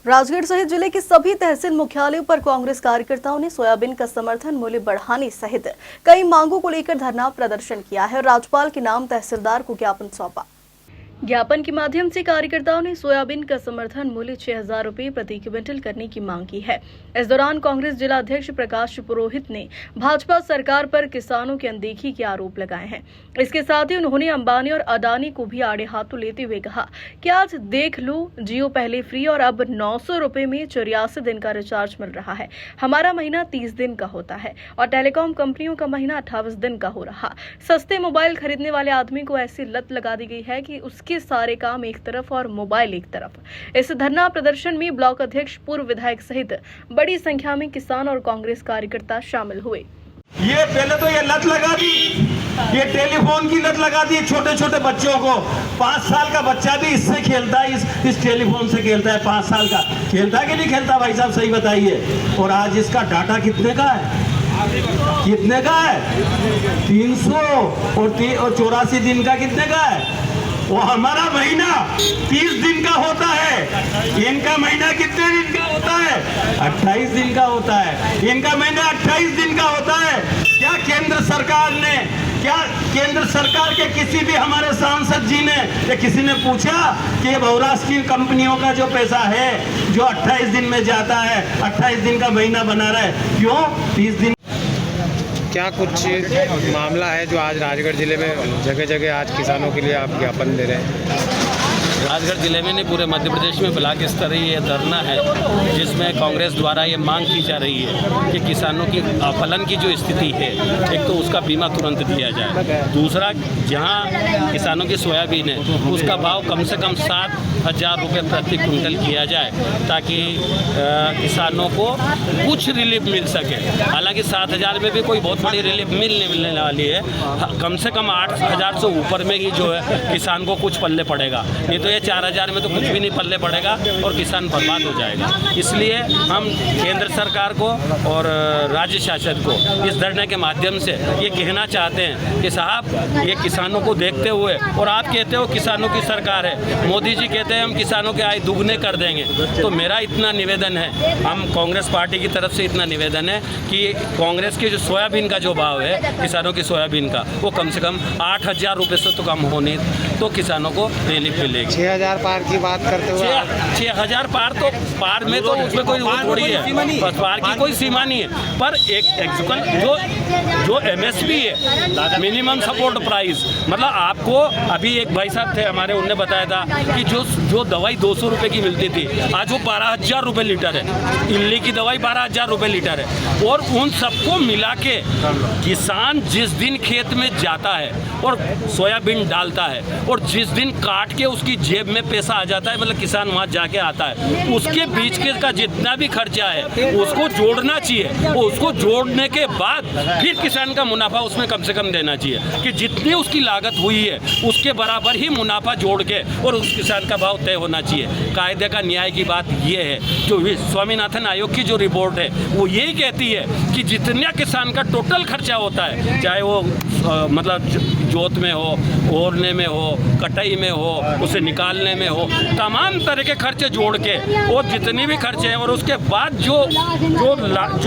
राजगढ़ सहित जिले के सभी तहसील मुख्यालयों पर कांग्रेस कार्यकर्ताओं ने सोयाबीन का समर्थन मूल्य बढ़ाने सहित कई मांगों को लेकर धरना प्रदर्शन किया है। राज्यपाल के नाम तहसीलदार को ज्ञापन सौंपा। ज्ञापन के माध्यम से कार्यकर्ताओं ने सोयाबीन का समर्थन मूल्य 6,000 रुपये प्रति क्विंटल करने की मांग की है। इस दौरान कांग्रेस जिला अध्यक्ष प्रकाश पुरोहित ने भाजपा सरकार पर किसानों की अनदेखी के आरोप लगाए हैं। इसके साथ ही उन्होंने अंबानी और अडानी को भी आड़े हाथों लेते हुए कहा कि आज देख लो, जियो पहले फ्री और अब 900 रुपये में 84 दिन का रिचार्ज मिल रहा है। हमारा महीना 30 दिन का होता है और टेलीकॉम कंपनियों का महीना 28 दिन का हो रहा। सस्ते मोबाइल खरीदने वाले आदमी को ऐसी लत लगा दी गई है कि उसके सारे काम एक तरफ और मोबाइल एक तरफ। इस धरना प्रदर्शन में ब्लॉक अध्यक्ष, पूर्व विधायक सहित बड़ी संख्या में किसान और कांग्रेस कार्यकर्ता शामिल हुए। ये पहले तो ये लत लगा दी, ये टेलीफोन की लत लगा दी छोटे छोटे बच्चों को। 5 साल का बच्चा भी इससे खेलता है, इस टेलीफोन से खेलता है। 5 साल का खेलता है कि नहीं खेलता भाई साहब, सही बताइए। और आज इसका डाटा कितने का है? कितने का है? 300 और 84 दिन का कितने का है? वो हमारा महीना 30 दिन का होता है, इनका महीना कितने दिन का होता है? 28 दिन का होता है। इनका महीना 28 दिन का होता है। क्या केंद्र सरकार के किसी भी हमारे सांसद जी ने या किसी ने पूछा कि बहुराष्ट्रीय कंपनियों का जो पैसा है जो 28 दिन में जाता है, 28 दिन का महीना बना रहा है, क्यों 30 दिन? क्या कुछ मामला है जो आज राजगढ़ जिले में जगह जगह आज किसानों के लिए आप ज्ञापन दे रहे हैं? राजगढ़ जिले में नहीं, पूरे मध्य प्रदेश में ब्लॉक स्तरीय ये धरना है जिसमें कांग्रेस द्वारा ये मांग की जा रही है कि किसानों की फलन की जो स्थिति है, एक तो उसका बीमा तुरंत दिया जाए, दूसरा जहां किसानों की सोयाबीन है उसका भाव कम से कम 7,000 रुपये प्रति कुंटल किया जाए ताकि किसानों को कुछ रिलीफ मिल सके। हालांकि 7,000 में भी कोई बहुत बड़ी रिलीफ मिलने वाली है, कम से कम 8,000 से ऊपर में ही जो है किसान को कुछ पल्ले पड़ेगा। नहीं तो ये 4,000 में तो कुछ भी नहीं पल्ले पड़ेगा और किसान बर्बाद हो जाएगा। इसलिए हम केंद्र सरकार को और राज्य शासन को इस धरने के माध्यम से ये कहना चाहते हैं कि साहब, ये किसानों को देखते हुए, और आप कहते हो किसानों की सरकार है, मोदी जी कहते हैं हम किसानों के आय दुगने कर देंगे, तो मेरा इतना निवेदन है, हम कांग्रेस पार्टी की तरफ से इतना निवेदन है कि कांग्रेस के जो सोयाबीन का जो भाव है किसानों की सोयाबीन का, वो कम से कम 8,000 रुपये से तो कम होने तो किसानों को रिलीफ मिलेगी। 6,000 पार की बात करते हुए 6,000 पार तो पार में तो उसमें कोई थोड़ी है, बस पार की कोई सीमा नहीं है। पर एक जो MSP है, मिनिमम सपोर्ट प्राइस, मतलब आपको अभी एक भाई साहब थे हमारे, उन्होंने बताया था कि जो दवाई 200 रुपये की मिलती थी आज वो 12,000 रुपये लीटर है। इल्ली की दवाई 12,000 रुपये लीटर है। और उन सबको मिला के किसान जिस दिन खेत में जाता है और सोयाबीन डालता है और जिस दिन काट के उसकी जेब में पैसा आ जाता है, मतलब किसान वहाँ जाके आता है, उसके बीच के का जितना भी खर्चा है उसको जोड़ना चाहिए। उसको जोड़ने के बाद फिर किसान का मुनाफा उसमें कम से कम देना चाहिए कि जितनी उसकी लागत हुई है उसके बराबर ही मुनाफा जोड़ के और उस किसान का भाव तय होना चाहिए। कायदे का न्याय की बात ये है, जो स्वामीनाथन आयोग की जो रिपोर्ट है वो यही कहती है कि जितना किसान का टोटल खर्चा होता है, चाहे वो मतलब जोत में हो, ओरने में हो, कटाई में हो, उसे निकालने में हो, तमाम तरह के खर्चे जोड़ के और जितनी भी खर्चे हैं और उसके बाद जो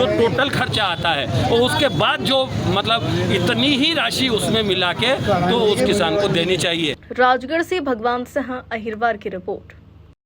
टोटल खर्चा आता है और उसके बाद जो मतलब इतनी ही राशि उसमें मिला के तो उस किसान को देनी चाहिए। राजगढ़ से भगवान सिंह अहिरवार की रिपोर्ट।